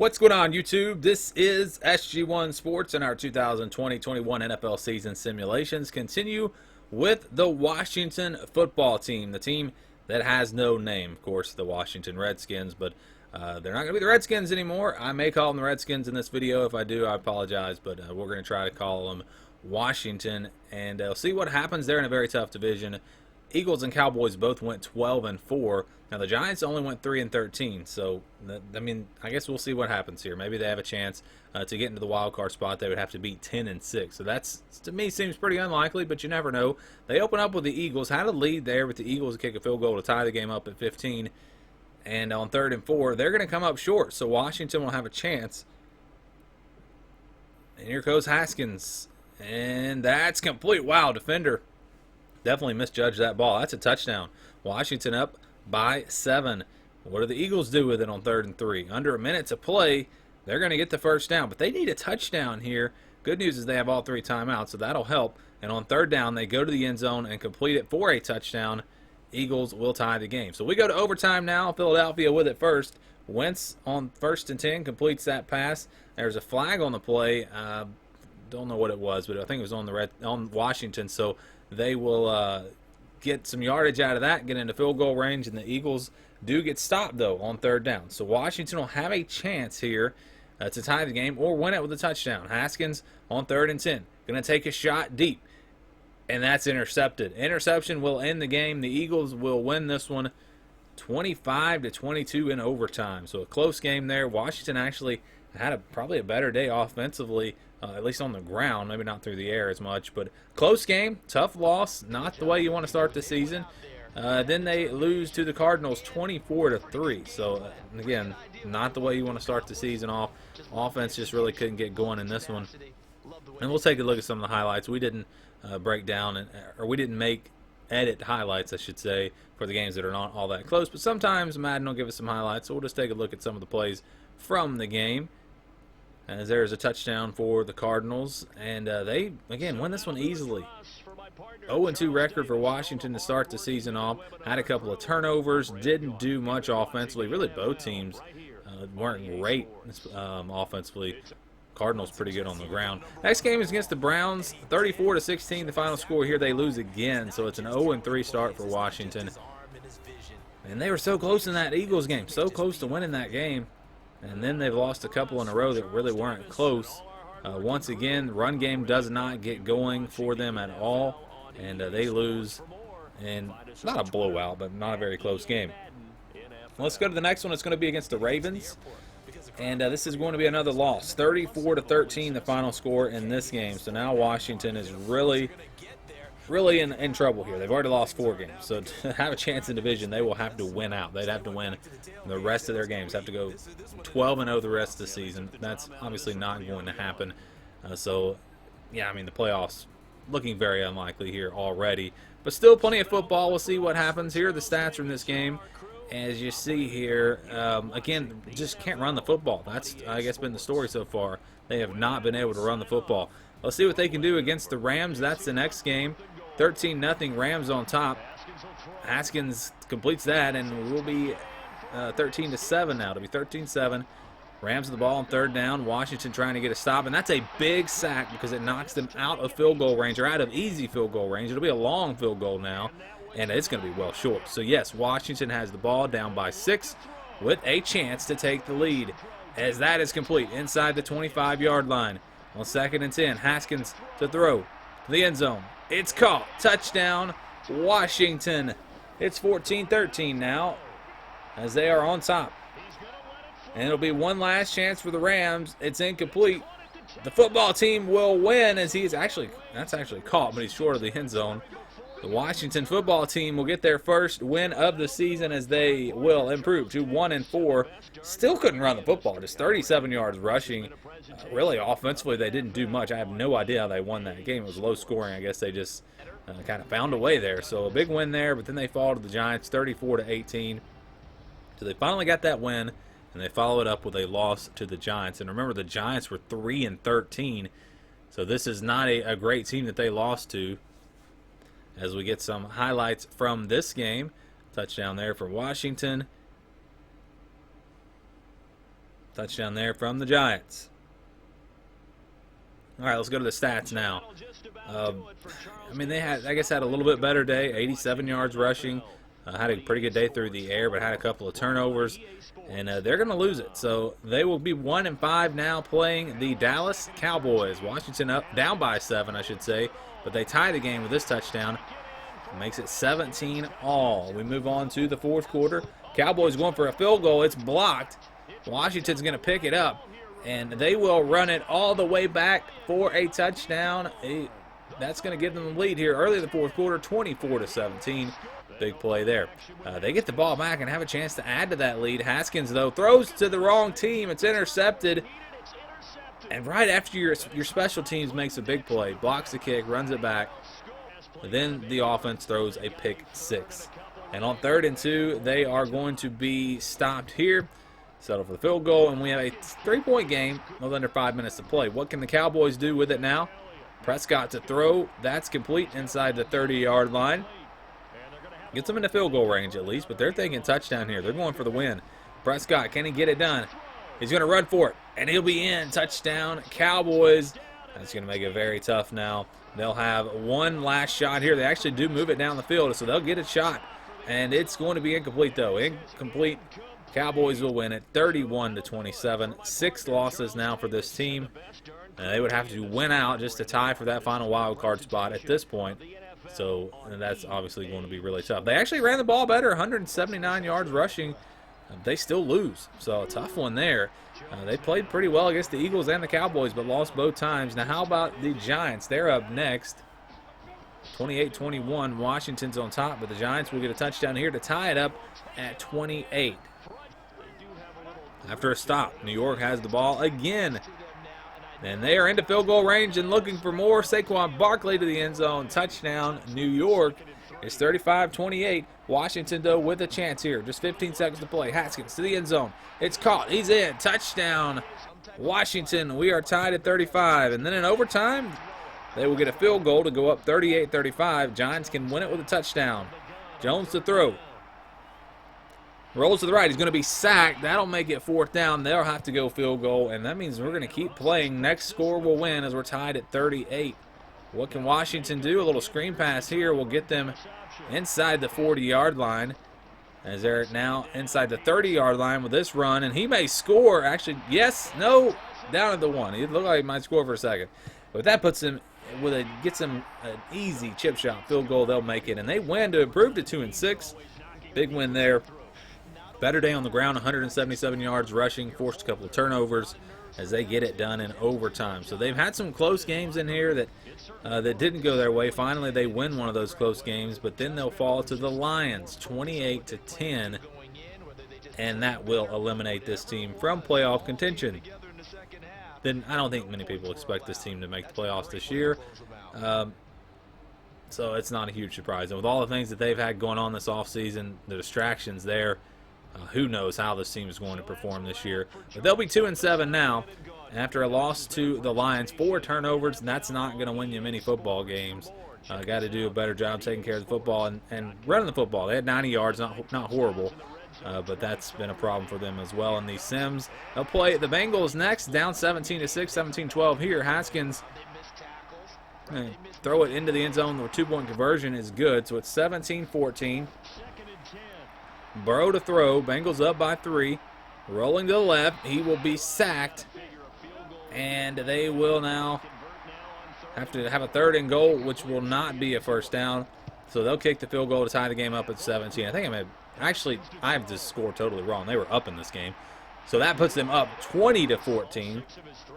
What's going on, YouTube? This is SG1 Sports, and our 2020-21 NFL season simulations continue with the Washington football team, the team that has no name, of course, the Washington Redskins, but they're not going to be the Redskins anymore. I may call them the Redskins in this video. If I do, I apologize, but we're going to try to call them Washington, and see what happens there in a very tough division. Eagles and Cowboys both went 12-4. Now the Giants only went 3-13. So I guess we'll see what happens here. Maybe they have a chance to get into the wild card spot. They would have to beat 10-6. So that's, to me, seems pretty unlikely, but you never know. They open up with the Eagles, had a lead there with the Eagles to kick a field goal to tie the game up at 15. And on 3rd and 4, they're going to come up short. So Washington will have a chance. And here goes Haskins, and that's complete. Wow, defender definitely misjudged that ball. That's a touchdown. Washington up by 7. What do the Eagles do with it on 3rd and 3? Under a minute to play, they're going to get the first down, but they need a touchdown here. Good news is they have all 3 timeouts, so that'll help. And on 3rd down, they go to the end zone and complete it for a touchdown. Eagles will tie the game. So we go to overtime now. Philadelphia with it first. Wentz on 1st and 10 completes that pass. There's a flag on the play. Don't know what it was, but I think it was on Washington. So they will get some yardage out of that, get into field goal range, and the Eagles do get stopped, though, on 3rd down. So Washington will have a chance here to tie the game or win it with a touchdown. Haskins on 3rd and 10. Going to take a shot deep, and that's intercepted. Interception will end the game. The Eagles will win this one 25-22 in overtime. So a close game there. Washington actually had probably a better day offensively, at least on the ground, maybe not through the air as much, but close game, tough loss, not the way you want to start the season. Then they lose to the Cardinals 24-3. So again, not the way you want to start the season off. Offense just really couldn't get going in this one. And we'll take a look at some of the highlights. We didn't break down, or we didn't edit highlights, I should say, for the games that are not all that close. But sometimes Madden will give us some highlights, so we'll just take a look at some of the plays from the game. As there's a touchdown for the Cardinals, and they, again, win this one easily. 0-2 record for Washington to start the season off. Had a couple of turnovers, didn't do much offensively. Really, both teams weren't great offensively. Cardinals pretty good on the ground. Next game is against the Browns, 34-16. The final score here, they lose again, so it's an 0-3 start for Washington. And they were so close in that Eagles game, so close to winning that game. And then they've lost a couple in a row that really weren't close. Once again, the run game does not get going for them at all, and they lose. And not a blowout, but not a very close game. Let's go to the next one. It's going to be against the Ravens. And this is going to be another loss. 34-13 the final score in this game. So now Washington is really in trouble here. They've already lost 4 games. So to have a chance in division, they will have to win out. They'd have to win the rest of their games. Have to go 12-0 the rest of the season. That's obviously not going to happen. So, yeah, I mean, the playoffs looking very unlikely here already. But still plenty of football. We'll see what happens. Here are the stats from this game. As you see here, again, just can't run the football. That's, I guess, been the story so far. They have not been able to run the football. Let's see what they can do against the Rams. That's the next game. 13-0 Rams on top. Haskins completes that, and we'll be 13-7 now. It'll be 13-7. Rams with the ball on 3rd down. Washington trying to get a stop, and that's a big sack because it knocks them out of field goal range, or out of easy field goal range. It'll be a long field goal now, and it's going to be well short. So, yes, Washington has the ball down by 6 with a chance to take the lead, as that is complete inside the 25-yard line. On 2nd and 10, Haskins to throw to the end zone. It's caught. Touchdown, Washington. It's 14-13 now, as they are on top. And it'll be one last chance for the Rams. It's incomplete. The football team will win, as that's actually caught, but he's short of the end zone. The Washington football team will get their first win of the season, as they will improve to 1-4. Still couldn't run the football, just 37 yards rushing. Really, offensively, they didn't do much. I have no idea how they won that game. It was low scoring. I guess they just kind of found a way there. So a big win there, but then they fall to the Giants 34-18. So they finally got that win, and they follow it up with a loss to the Giants. And remember, the Giants were 3-13, so this is not a great team that they lost to. As we get some highlights from this game. Touchdown there for Washington. Touchdown there from the Giants. All right, let's go to the stats now. I mean, they had, I guess, had a little bit better day. 87 yards rushing. Had a pretty good day through the air, but had a couple of turnovers. And they're going to lose it. So they will be 1-5 now playing the Dallas Cowboys. Washington up, down by 7, I should say. But they tie the game with this touchdown. It makes it 17-all. We move on to the fourth quarter. Cowboys going for a field goal. It's blocked. Washington's going to pick it up. And they will run it all the way back for a touchdown. That's going to give them the lead here early in the fourth quarter, 24-17. Big play there. They get the ball back and have a chance to add to that lead. Haskins, though, throws to the wrong team. It's intercepted. And right after your special teams makes a big play, blocks the kick, runs it back, then the offense throws a pick 6. And on 3rd and 2, they are going to be stopped here. Settle for the field goal, and we have a 3-point game with under 5 minutes to play. What can the Cowboys do with it now? Prescott to throw. That's complete inside the 30-yard line. Gets them into field goal range at least, but they're thinking touchdown here. They're going for the win. Prescott, can he get it done? He's going to run for it, and he'll be in. Touchdown, Cowboys. That's going to make it very tough now. They'll have one last shot here. They actually do move it down the field, so they'll get a shot, and it's going to be incomplete, though. Incomplete. Cowboys will win it 31-27. 6 losses now for this team. They would have to win out just to tie for that final wild card spot at this point. So that's obviously going to be really tough. They actually ran the ball better, 179 yards rushing. They still lose. So a tough one there. They played pretty well against the Eagles and the Cowboys, but lost both times. Now how about the Giants? They're up next. 28-21. Washington's on top, but the Giants will get a touchdown here to tie it up at 28. After a stop, New York has the ball again. And they are into field goal range and looking for more. Saquon Barkley to the end zone. Touchdown, New York. It's 35-28. Washington, though, with a chance here. Just 15 seconds to play. Haskins to the end zone. It's caught. He's in. Touchdown, Washington. We are tied at 35. And then in overtime, they will get a field goal to go up 38-35. Giants can win it with a touchdown. Jones to throw. Rolls to the right. He's going to be sacked. That'll make it 4th down. They'll have to go field goal, and that means we're going to keep playing. Next score will win as we're tied at 38. What can Washington do? A little screen pass here will get them inside the 40-yard line as they're now inside the 30-yard line with this run, and he may score. Actually, yes, no, down at the 1. It looked like he might score for a second. But that puts him gets them an easy chip shot field goal. They'll make it, and they win to improve to 2-6. Big win there. Better day on the ground, 177 yards rushing, forced a couple of turnovers as they get it done in overtime. So they've had some close games in here that didn't go their way. Finally, they win one of those close games, but then they'll fall to the Lions, 28-10, and that will eliminate this team from playoff contention. Then I don't think many people expect this team to make the playoffs this year. So it's not a huge surprise. And with all the things that they've had going on this offseason, the distractions there, who knows how this team is going to perform this year. But they'll be 2-7 now after a loss to the Lions. 4 turnovers, and that's not going to win you many football games. Got to do a better job taking care of the football and running the football. They had 90 yards, not horrible, but that's been a problem for them as well in these Sims. They'll play the Bengals next, down 17-6, 17-12 here. Haskins throw it into the end zone. The 2-point conversion is good, so it's 17-14. Burrow to throw. Bengals up by 3. Rolling to the left. He will be sacked. And they will now have to have a 3rd and goal, which will not be a 1st down. So they'll kick the field goal to tie the game up at 17. I think I have this score totally wrong. They were up in this game. So that puts them up 20-14.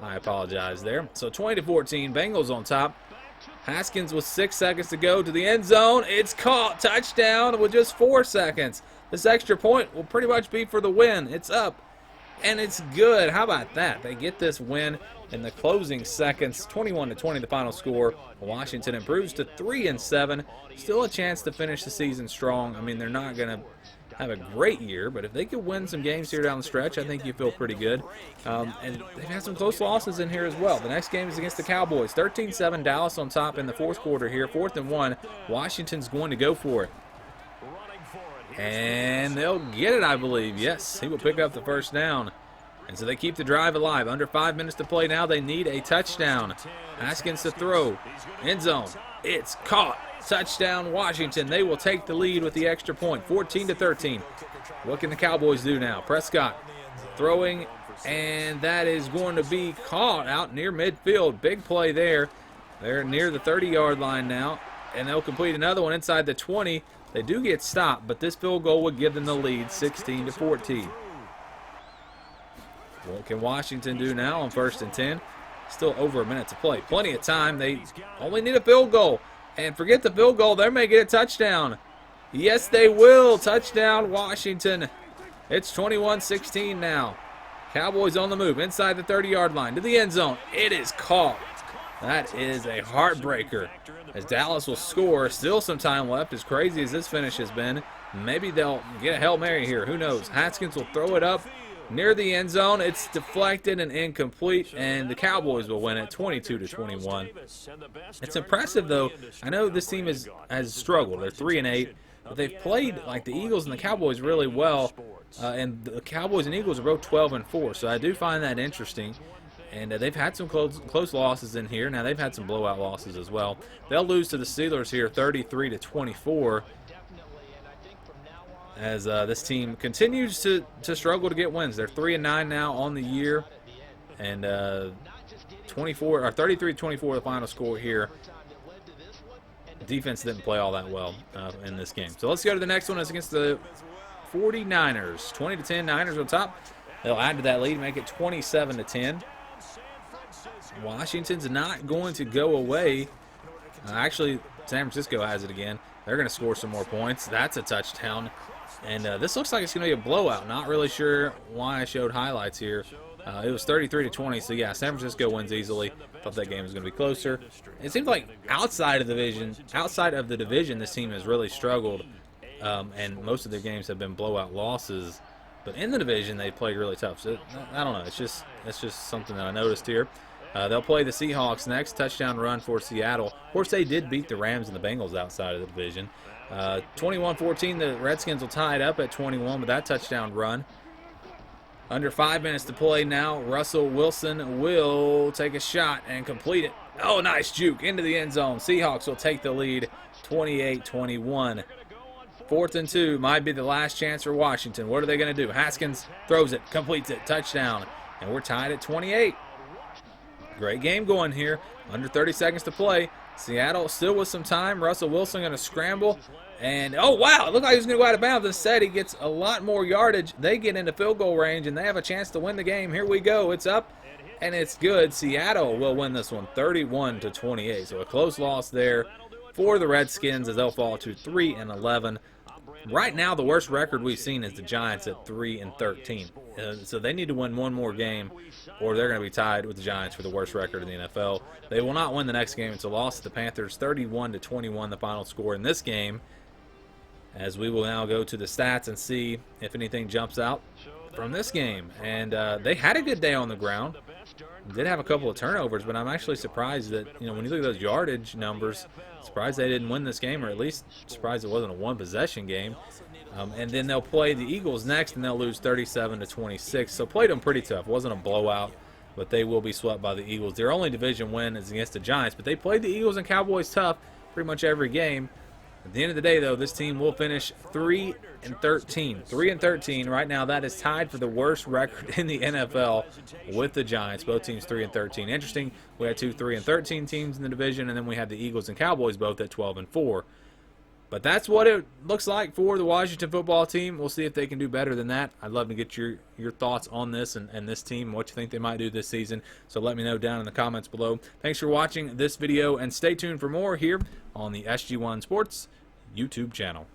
I apologize there. So 20-14. Bengals on top. Haskins with 6 seconds to go to the end zone. It's caught. Touchdown with just 4 seconds. This extra point will pretty much be for the win. It's up, and it's good. How about that? They get this win in the closing seconds. 21-20 the final score. Washington improves to 3-7. Still a chance to finish the season strong. I mean, they're not going to have a great year, but if they could win some games here down the stretch, I think you feel pretty good. And they've had some close losses in here as well. The next game is against the Cowboys. 13-7, Dallas on top in the 4th quarter here. 4th and 1. Washington's going to go for it. And they'll get it, I believe. Yes, he will pick up the 1st down. And so they keep the drive alive. Under 5 minutes to play now. They need a touchdown. Haskins to throw. End zone. It's caught. Touchdown, Washington. They will take the lead with the extra point. 14-13. What can the Cowboys do now? Prescott throwing, and that is going to be caught out near midfield. Big play there. They're near the 30-yard line now, and they'll complete another one inside the 20. They do get stopped, but this field goal would give them the lead, 16-14. What can Washington do now on 1st and 10? Still over a minute to play. Plenty of time. They only need a field goal. And forget the field goal. They may get a touchdown. Yes, they will. Touchdown, Washington. It's 21-16 now. Cowboys on the move inside the 30-yard line to the end zone. It is caught. That is a heartbreaker. As Dallas will score, still some time left. As crazy as this finish has been, maybe they'll get a Hail Mary here. Who knows? Haskins will throw it up near the end zone. It's deflected and incomplete, and the Cowboys will win it 22-21. It's impressive, though. I know this team has struggled. They're 3-8, but they've played like the Eagles and the Cowboys really well. And the Cowboys and Eagles are both 12-4, so I do find that interesting. And they've had some close losses in here. Now they've had some blowout losses as well. They'll lose to the Steelers here, 33-24. As this team continues to struggle to get wins. They're 3-9 now on the year, and 33-24 the final score here. Defense didn't play all that well in this game. So let's go to the next one. It's against the 49ers. 20-10, Niners on top. They'll add to that lead, make it 27-10. Washington's not going to go away. Actually, San Francisco has it again. They're going to score some more points. That's a touchdown. And this looks like it's going to be a blowout. Not really sure why I showed highlights here. It was 33-20, so yeah, San Francisco wins easily. Thought that game was going to be closer. It seems like outside of the division, this team has really struggled, and most of their games have been blowout losses. But in the division, they played really tough. So I don't know. It's just something that I noticed here. They'll play the Seahawks next. Touchdown run for Seattle. Of course, they did beat the Rams and the Bengals outside of the division. 21-14, the Redskins will tie it up at 21 with that touchdown run. Under 5 minutes to play now. Russell Wilson will take a shot and complete it. Oh, nice juke into the end zone. Seahawks will take the lead, 28-21. 4th and 2 might be the last chance for Washington. What are they going to do? Haskins throws it, completes it, touchdown. And we're tied at 28. Great game going here. Under 30 seconds to play. Seattle still with some time. Russell Wilson going to scramble. And, oh, wow, it looked like he was going to go out of bounds. Instead, he gets a lot more yardage. They get into field goal range, and they have a chance to win the game. Here we go. It's up, and it's good. Seattle will win this one 31-28. So a close loss there for the Redskins as they'll fall to 3-11. Right now, the worst record we've seen is the Giants at 3-13. So they need to win one more game, or they're going to be tied with the Giants for the worst record in the NFL. They will not win the next game. It's a loss to the Panthers, 31-21, the final score in this game. As we will now go to the stats and see if anything jumps out from this game. And they had a good day on the ground. Did have a couple of turnovers, but I'm actually surprised that, when you look at those yardage numbers, surprised they didn't win this game, or at least surprised it wasn't a one-possession game. And then they'll play the Eagles next, and they'll lose 37-26. So played them pretty tough. Wasn't a blowout, but they will be swept by the Eagles. Their only division win is against the Giants, but they played the Eagles and Cowboys tough pretty much every game. At the end of the day, though, this team will finish 3-13. 3-13 right now. That is tied for the worst record in the NFL with the Giants. Both teams 3-13. Interesting. We had two 3-13 teams in the division, and then we had the Eagles and Cowboys both at 12-4. But that's what it looks like for the Washington football team. We'll see if they can do better than that. I'd love to get your thoughts on this and this team, what you think they might do this season. So let me know down in the comments below. Thanks for watching this video, and stay tuned for more here on the SG1 Sports YouTube channel.